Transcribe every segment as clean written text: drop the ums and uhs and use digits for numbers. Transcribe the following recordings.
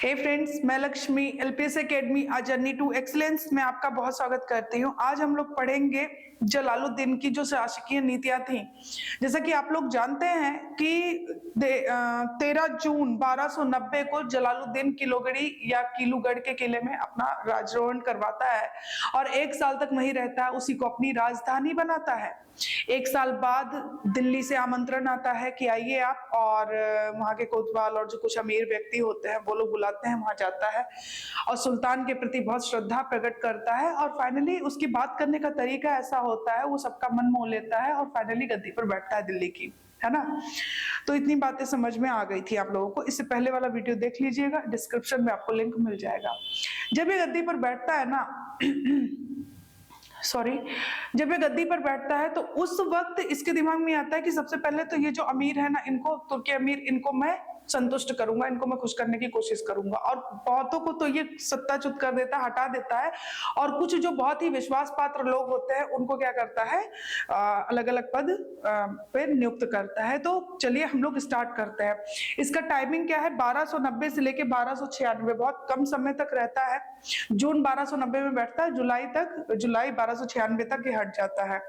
हे friends, मैं Lakshmi LPS academy a journey to excellence में आपका बहुत स्वागत करती हूँ। आज हम लोग पढ़ेंगे जलालुद्दीन की जो शासकीय नीतियां थी। जैसा कि आप लोग जानते हैं कि 13 जून 1290 को जलालुद्दीन किलोगढ़ी या किलूगढ़ के किले में अपना राजरोहण करवाता है और 1 साल तक वहीं रहता है, उसी को अपनी राजधानी बनाता है। 1 साल बाद दिल्ली से आमंत्रण आता है कि आइए आप, और वहां के कोतवाल और जो कुछ अमीर व्यक्ति होते हैं वो लोग बुलाते हैं, वहां जाता है और सुल्तान के प्रति बहुत श्रद्धा प्रकट करता है। और फाइनली उसकी बात करने का तरीका ऐसा होता है, वो सबका मन मोह लेता है और फाइनली गद्दी पर बैठता है दिल्ली की, है ना। तो इतनी बातें समझ में आ गई थी आप लोगों को। इससे पहले वाला वीडियो देख लीजिएगा, डिस्क्रिप्शन में आपको लिंक मिल जाएगा। जब ये गद्दी पर बैठता है ना जब ये गद्दी पर बैठता है तो उस वक्त इसके दिमाग में आता है कि सबसे पहले तो ये जो अमीर है ना, इनको, तुर्की अमीर, इनको मैं संतुष्ट करूंगा, इनको मैं खुश करने की कोशिश करूंगा। और बहुतों को तो ये सत्ताच्युत कर देता है, हटा देता है, और कुछ जो बहुत ही विश्वास पात्र लोग होते हैं उनको क्या करता है, अलग अलग पद पे नियुक्त करता है। तो चलिए हम लोग स्टार्ट करते हैं। इसका टाइमिंग क्या है, 1290 से लेके 1296, बहुत कम समय तक रहता है। जून 1290 में बैठता है, जुलाई 1296 तक ये हट जाता है।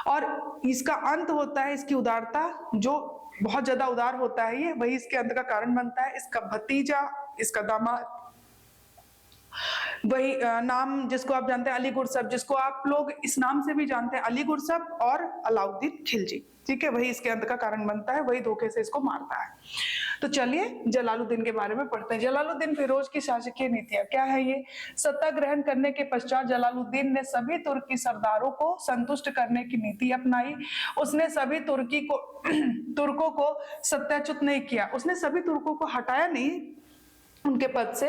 और इसका अंत होता है, इसकी उदारता, जो बहुत ज्यादा उदार होता है ये, वही इसके अंत का कारण बनता है। इसका भतीजा, इसका दामाद, वही नाम जिसको आप जानते हैं अली गुरसब, जिसको आप लोग इस नाम से भी जानते हैं, अली गुरसब और अलाउद्दीन खिलजी, ठीक है, वही इसके अंत का कारण बनता है, वही धोखे से इसको मारता है। तो चलिए जलालुद्दीन के बारे में पढ़ते हैं। जलालुद्दीन फिरोज की शासकीय नीतियां क्या है ये। सत्ता ग्रहण करने के पश्चात जलालुद्दीन ने सभी तुर्की सरदारों को संतुष्ट करने की नीति अपनाई। उसने सभी तुर्कों को सत्याच्युत नहीं किया, उसने सभी तुर्कों को हटाया नहीं उनके पद से,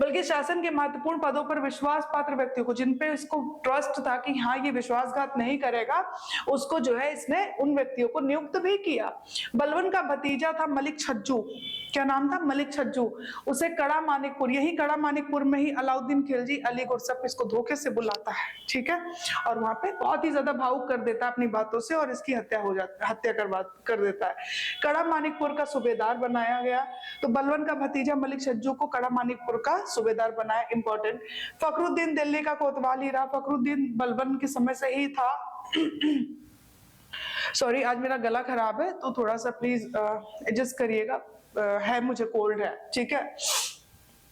बल्कि शासन के महत्वपूर्ण पदों पर विश्वास पात्र व्यक्तियों को, जिन पे इसको ट्रस्ट था कि हाँ ये विश्वासघात नहीं करेगा, उसको जो है इसने उन व्यक्तियों को नियुक्त भी किया। बलबन का भतीजा था मलिक छज्जू, क्या नाम था, मलिक छज्जू, उसे कड़ा मानिकपुर, यही कड़ा मानिकपुर में ही अलाउद्दीन खिलजी अली गुरसब इसको धोखे से बुलाता है, ठीक है, और वहां पे बहुत ही ज्यादा भावुक कर देता है अपनी बातों से और इसकी हत्या कर देता है। कड़ा मानिकपुर का सूबेदार बनाया गया। तो बलबन का भतीजा मलिक छज्जू को कड़ा मानिकपुर का सूबेदार बनाया, इंपॉर्टेंट। फखरुद्दीन दिल्ली का कोतवाल ही रहा, फखरुद्दीन बलबन के समय से ही था। सॉरी, आज मेरा गला खराब है तो थोड़ा सा प्लीज एडजस्ट करिएगा, है मुझे कोल्ड है, ठीक है,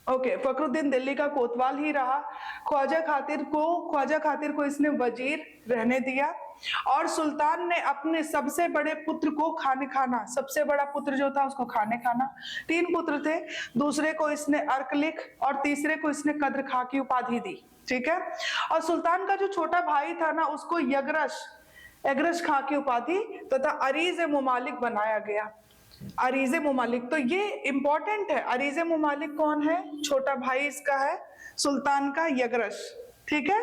ओके। फखरुद्दीन दिल्ली का कोतवाल ही रहा। ख्वाजा खातिर को इसने वजीर रहने दिया और सुल्तान ने अपने सबसे बड़े पुत्र को खाने खाना, सबसे बड़ा पुत्र जो था उसको खाने खाना, 3 पुत्र थे, दूसरे को इसने अर्कलिक और तीसरे को इसने कद्र खां की उपाधि दी, ठीक है। और सुल्तान का जो छोटा भाई था ना, उसको एगरश खां की उपाधि तथा अरीज मुमालिक बनाया गया। अरीज मुमालिक, तो ये इंपॉर्टेंट है। अरीज मुमालिक कौन है, छोटा भाई इसका है सुल्तान का यगरश, ठीक है।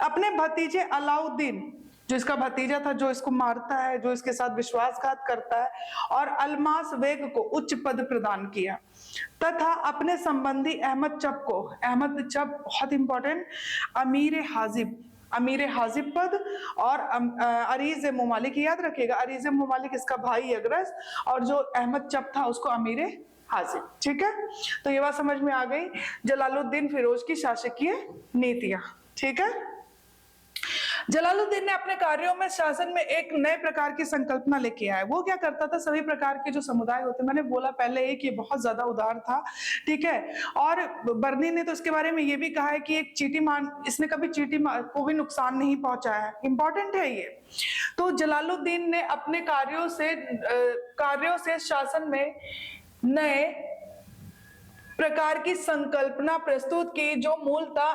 अपने भतीजे अलाउद्दीन, जो इसका भतीजा था, जो इसको मारता है, जो इसके साथ विश्वासघात करता है, और अलमास बेग को उच्च पद प्रदान किया, तथा अपने संबंधी अहमद चप बहुत इंपॉर्टेंट, अमीर हाजिब पद, और अरीज मुमालिक, याद रखिएगा, अरीज मुमालिक इसका भाई अगरस, और जो अहमद चप था उसको अमीर हाजिब, ठीक है। तो ये बात समझ में आ गई, जलालुद्दीन फिरोज की शासकीय नीतियां, ठीक है। जलालुद्दीन ने अपने कार्यों में शासन में एक नए प्रकार की संकल्पना लेके आया। वो क्या करता था, सभी प्रकार के जो समुदाय होते, मैंने बोला पहले ही कि बहुत ज्यादा उदार था, ठीक है। और बर्नी ने तो इसके बारे में ये भी कहा है कि एक इसने कभी चीटी को भी नुकसान नहीं पहुंचाया है, इंपॉर्टेंट है ये। तो जलालुद्दीन ने अपने कार्यों से शासन में नए प्रकार की संकल्पना प्रस्तुत की, जो मूलतः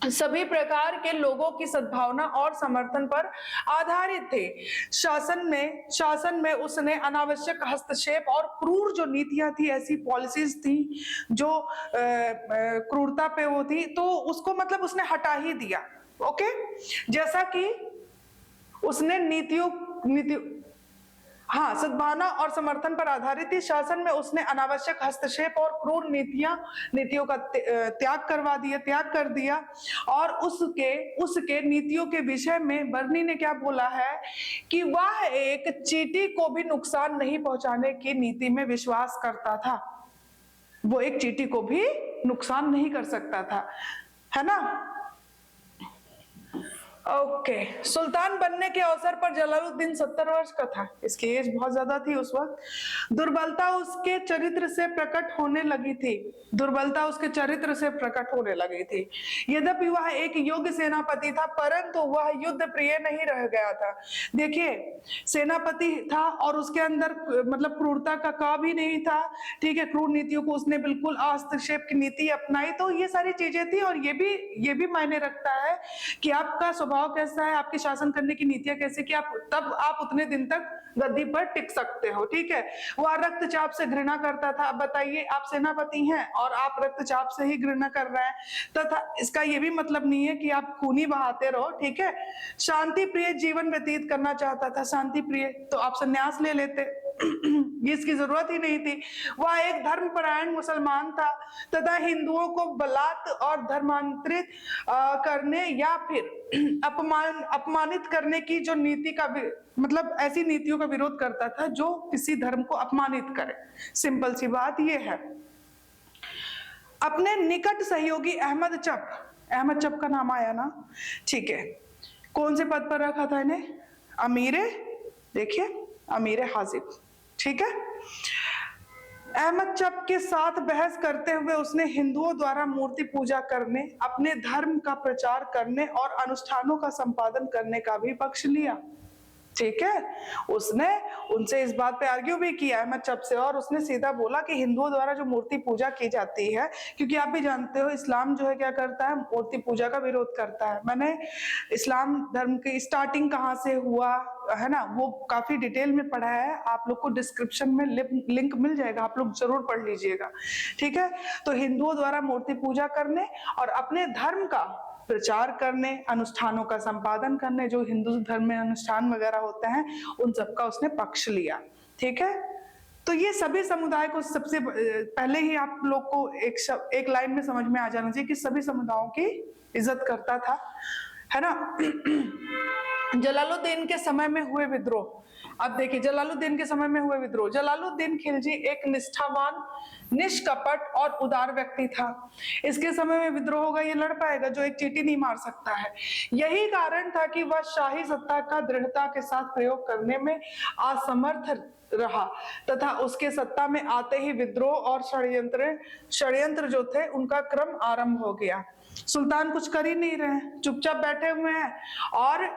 सभी प्रकार के लोगों की सद्भावना और समर्थन पर आधारित थे। शासन में उसने अनावश्यक हस्तक्षेप और क्रूर जो नीतियां थी, ऐसी पॉलिसीज थी जो क्रूरता पे वो थी, तो उसको मतलब उसने हटा ही दिया, ओके। जैसा कि उसने सद्भावना और समर्थन पर आधारित थी। शासन में उसने अनावश्यक हस्तक्षेप और क्रूर नीतियों का त्याग कर दिया। और उसके नीतियों के विषय में बर्नी ने क्या बोला है कि वह एक चींटी को भी नुकसान नहीं पहुंचाने की नीति में विश्वास करता था। वो एक चींटी को भी नुकसान नहीं कर सकता था, है ना। ओके, सुल्तान बनने के अवसर पर जलालुद्दीन 70 वर्ष का था, इसकी एज बहुत ज्यादा थी उस वक्त। दुर्बलता उसके चरित्र से प्रकट होने लगी थी, दुर्बलता उसके चरित्र से प्रकट होने लगी थी। यद्यपि वह एक योग्य सेनापति था, परंतु वह युद्ध प्रिय नहीं रह गया था। देखिए, सेनापति था और उसके अंदर मतलब क्रूरता का भी नहीं था, ठीक है, क्रूर नीतियों को उसने बिल्कुल हस्तक्षेप की नीति अपनाई। तो ये सारी चीजें थी, और ये भी मायने रखता है कि आपका स्वभाव कैसा है, आपके शासन करने की नीतियां कैसे, कि आप उतने दिन तक गद्दी पर टिक सकते हो, ठीक है। वह रक्तचाप से घृणा करता था। अब बताइए, आप सेनापति हैं और आप रक्तचाप से ही घृणा कर रहे हैं, तथा इसका ये भी मतलब नहीं है कि आप खून ही बहाते रहो, ठीक है। शांति प्रिय जीवन व्यतीत करना चाहता था, शांति प्रिय, तो आप संन्यास ले लेते, इसकी जरूरत ही नहीं थी। वह एक धर्मपरायण मुसलमान था तथा हिंदुओं को बलात् और धर्मांतरित करने या फिर अपमानित करने की जो नीति का मतलब ऐसी नीतियों का विरोध करता था जो किसी धर्म को अपमानित करे। सिंपल सी बात यह है। अपने निकट सहयोगी अहमद चप का नाम आया ना, ठीक है, कौन से पद पर रखा था इन्हें? अमीरे, देखिए, अमीरे हाजिब, ठीक है। अहमद चप के साथ बहस करते हुए उसने हिंदुओं द्वारा मूर्ति पूजा करने, अपने धर्म का प्रचार करने और अनुष्ठानों का संपादन करने का भी पक्ष लिया, ठीक है। उसने उनसे इस बात पे आर्ग्यू भी किया अहमद चप से, और उसने सीधा बोला कि हिंदुओं द्वारा जो मूर्ति पूजा की जाती है, क्योंकि आप भी जानते हो इस्लाम जो है क्या करता है, मूर्ति पूजा का विरोध करता है। मैंने इस्लाम धर्म की स्टार्टिंग कहाँ से हुआ है ना, वो काफी डिटेल में पढ़ा है, आप लोग को डिस्क्रिप्शन में लिंक मिल जाएगा, आप लोग जरूर पढ़ लीजिएगा, ठीक है। तो हिंदुओं द्वारा मूर्ति पूजा करने और अपने धर्म का प्रचार करने, अनुष्ठानों का संपादन करने, जो हिंदू धर्म में अनुष्ठान वगैरह होते हैं, उन सबका उसने पक्ष लिया, ठीक है। तो ये सभी समुदाय को सबसे पहले ही आप लोग को एक लाइन में समझ में आ जाना चाहिए कि सभी समुदायों की इज्जत करता था, है ना। जलालुद्दीन के समय में हुए विद्रोह। अब देखिए, जलालुद्दीन के समय में हुए विद्रोह। जलालुद्दीन खिलजी एक निष्ठावान, निष्कपट और उदार व्यक्ति था। इसके समय में विद्रोह होगा, ये लड़ पाएगा जो एक चींटी नहीं मार सकता है। यही कारण था कि वह शाही सत्ता का दृढ़ता के साथ प्रयोग करने में असमर्थ रहा तथा उसके सत्ता में आते ही विद्रोह और षड्यंत्र जो थे उनका क्रम आरंभ हो गया। सुल्तान कुछ कर ही नहीं रहे, चुपचाप बैठे हुए हैं और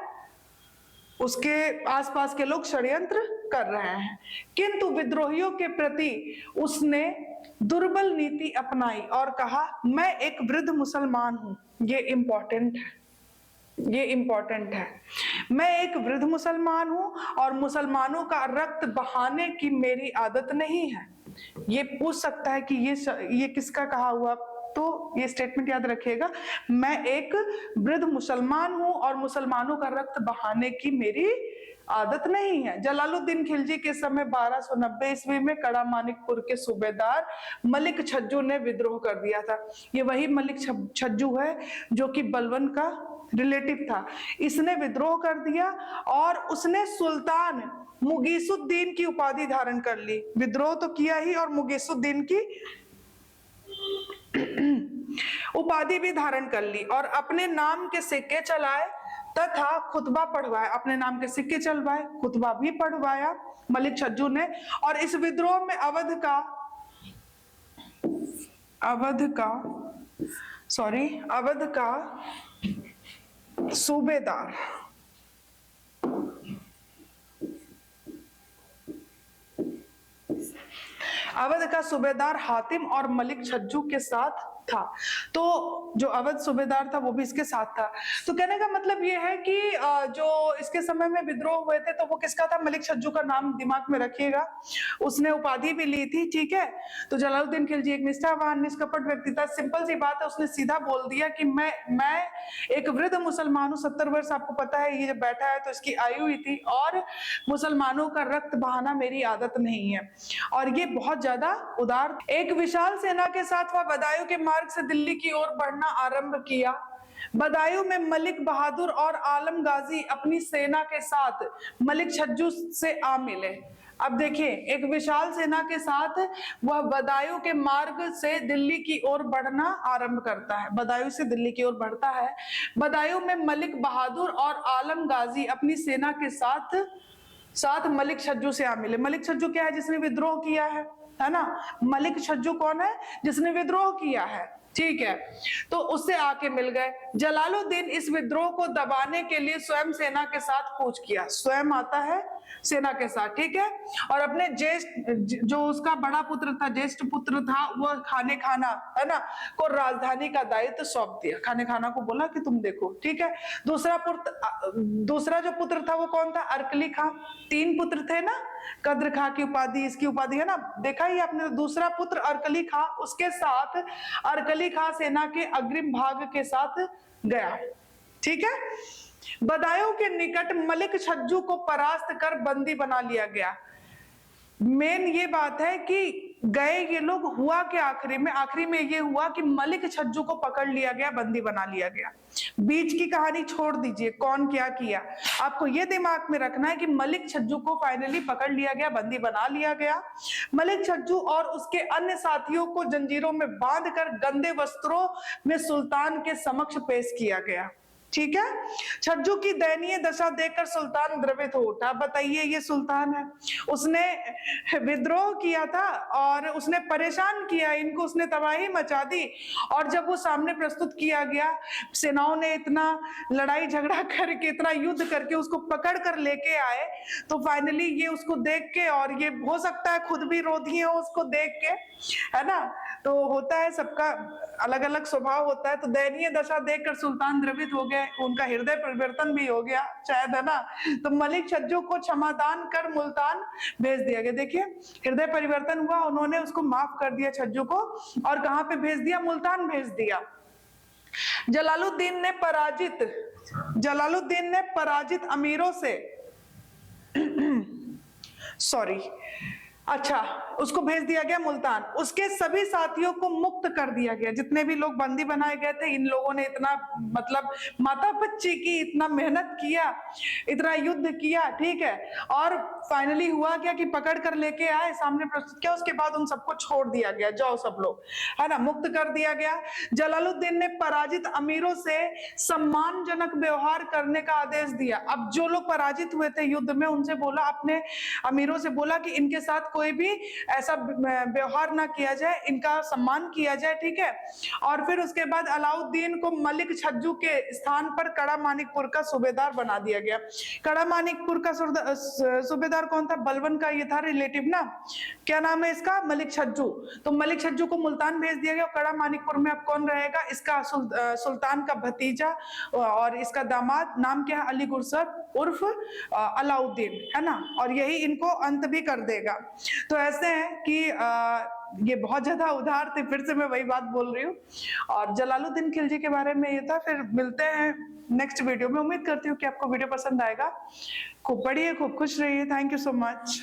उसके आसपास के लोग षड्यंत्र कर रहे हैं, किंतु विद्रोहियों के प्रति उसने दुर्बल नीति अपनाई और कहा, मैं एक वृद्ध मुसलमान हूं। ये इंपॉर्टेंट है, ये इंपॉर्टेंट है। मैं एक वृद्ध मुसलमान हूं और मुसलमानों का रक्त बहाने की मेरी आदत नहीं है। ये पूछ सकता है कि ये किसका कहा हुआ, तो ये स्टेटमेंट याद रखिएगा, मैं एक वृद्ध मुसलमान हूं और मुसलमानों का रक्त बहाने की मेरी आदत नहीं है। जलालुद्दीन खिलजी के समय 1290 ईस्वी में कड़ा मानिकपुर के सूबेदार मलिक छज्जू ने विद्रोह कर दिया था। ये वही मलिक छज्जू है जो कि बलबन का रिलेटिव था। इसने विद्रोह कर दिया और उसने सुल्तान मुगीसुद्दीन की उपाधि धारण कर ली। विद्रोह तो किया ही और मुगीसुद्दीन की उपाधि भी धारण कर ली और अपने नाम के सिक्के चलाए तथा खुतबा पढ़वाया। अपने नाम के सिक्के चलवाए, खुतबा भी पढ़वाया मलिक छज्जू ने। और इस विद्रोह में अवध का सूबेदार हातिम और मलिक छज्जू के साथ था। तो जो अवध सूबेदार था वो भी इसके साथ था। तो कहने का मतलब ये है कि जो इसके समय में विद्रोह हुए थे तो वो किसका था, मलिक छज्जू का नाम दिमाग में रखिएगा। उसने उपाधि भी ली थी, ठीक है। तो जलालुद्दीन खिलजी एक निष्ठावान निष्कपट व्यक्ति था। सिंपल सी बात है, उसने सीधा बोल दिया कि मैं एक वृद्ध मुसलमान हूँ, 70 वर्ष, आपको पता है ये जब बैठा है तो इसकी आयु हुई थी, और मुसलमानों का रक्त बहाना मेरी आदत नहीं है। और ये बहुत ज्यादा उदार। एक विशाल सेना के साथ वह बदायूं के मार्ग से दिल्ली की ओर बढ़ना आरंभ किया। बदायूं में मलिक बहादुर और आलम गाजी अपनी सेना के साथ मलिक छज्जू से आ मिले। अब देखिए, एक विशाल सेना के साथ वह बदायूं के मार्ग से दिल्ली की ओर बढ़ना आरंभ करता है। बदायूं से दिल्ली की ओर बढ़ता है। बदायूं में मलिक बहादुर और आलम गाजी अपनी सेना के साथ मलिक छज्जू से आ मिले। मलिक छज्जू क्या है? जिसने विद्रोह किया है ना। मलिक छज्जू कौन है? जिसने विद्रोह किया है, ठीक है। तो उससे आके मिल गए। जलालुद्दीन इस विद्रोह को दबाने के लिए स्वयं सेना के साथ कूच किया। स्वयं आता है सेना के साथ, ठीक है। और अपने ज्येष्ठ, जो उसका बड़ा पुत्र था, ज्येष्ठ पुत्र था, वो खाने खाना, है ना, को राजधानी का दायित्व सौंप दिया। खाने खाना को बोला कि तुम देखो, ठीक है। दूसरा जो पुत्र था वो कौन था? अरकली खां। 3 पुत्र थे ना, कद्र खां की उपाधि, इसकी उपाधि, है ना, देखा ही आपने। दूसरा पुत्र अरकली खां, उसके साथ अरकली खां सेना के अग्रिम भाग के साथ गया, ठीक है। बदायूं के निकट मलिक छज्जू को परास्त कर बंदी बना लिया गया। मेन ये बात है कि गए ये लोग, हुआ कि आखिरी में ये हुआ कि मलिक छज्जू को पकड़ लिया गया, बंदी बना लिया गया। बीच की कहानी छोड़ दीजिए, कौन क्या किया, आपको ये दिमाग में रखना है कि मलिक छज्जू को फाइनली पकड़ लिया गया, बंदी बना लिया गया। मलिक छज्जू और उसके अन्य साथियों को जंजीरों में बांधकर गंदे वस्त्रों में सुल्तान के समक्ष पेश किया गया, ठीक है। छज्जू की दयनीय दशा देखकर सुल्तान द्रवित हो उठा। बताइए, ये सुल्तान है, उसने विद्रोह किया था और उसने परेशान किया इनको, उसने तबाही मचा दी। और जब वो सामने प्रस्तुत किया गया, सेनाओं ने इतना लड़ाई झगड़ा करके, इतना युद्ध करके उसको पकड़ कर लेके आए, तो फाइनली ये उसको देख के, और ये हो सकता है खुद भी रो दिए हो उसको देख के, है ना। तो होता है, सबका अलग अलग स्वभाव होता है। तो दयनीय दशा देखकर सुल्तान द्रवित हो गए, उनका हृदय परिवर्तन भी हो गया शायद, है ना। तो मलिक छज्जू को क्षमादान कर मुल्तान भेज दिया गया। देखिए, हृदय परिवर्तन हुआ, उन्होंने उसको माफ कर दिया छज्जू को, और कहां पे भेज दिया? मुल्तान भेज दिया। जलालुद्दीन ने पराजित अमीरों से सॉरी, अच्छा, उसको भेज दिया गया मुल्तान। उसके सभी साथियों को मुक्त कर दिया गया। जितने भी लोग बंदी बनाए गए थे, इन लोगों ने इतना, मतलब माता बच्ची की इतना मेहनत किया, इतना युद्ध किया, ठीक है। और फाइनली हुआ क्या कि पकड़ कर लेके आए, सामने प्रस्तुत किया, उसके बाद उन सबको छोड़ दिया गया, जाओ सब लोग, है ना, मुक्त कर दिया गया। जलालुद्दीन ने पराजित अमीरों से सम्मानजनक व्यवहार करने का आदेश दिया। अब जो लोग पराजित हुए थे युद्ध में, उनसे बोला, अपने अमीरों से बोला कि इनके साथ कोई भी ऐसा व्यवहार ना किया जाए, इनका सम्मान किया जाए, ठीक है। और फिर उसके बाद अलाउद्दीन को मलिक छज्जू के स्थान पर कड़ा मानिकपुर का सूबेदार बना दिया गया। कड़ा मानिकपुर का सूबेदार कौन था? बलबन का ये था रिलेटिव ना, क्या नाम है इसका? मलिक छज्जू। तो मलिक छज्जू को मुल्तान भेज दिया गया। कड़ा मानिकपुर में अब कौन रहेगा? इसका सुल्तान का भतीजा और इसका दामाद, नाम क्या है? अली गुरसब उर्फ अलाउद्दीन, है ना। और यही इनको अंत भी कर देगा। तो ऐसे है कि ये बहुत ज्यादा उधार थे, फिर से मैं वही बात बोल रही हूँ। और जलालुद्दीन खिलजी के बारे में ये था। फिर मिलते हैं नेक्स्ट वीडियो में। उम्मीद करती हूँ कि आपको वीडियो पसंद आएगा। खूब पढ़िए, खूब खुश रहिए। Thank you so much.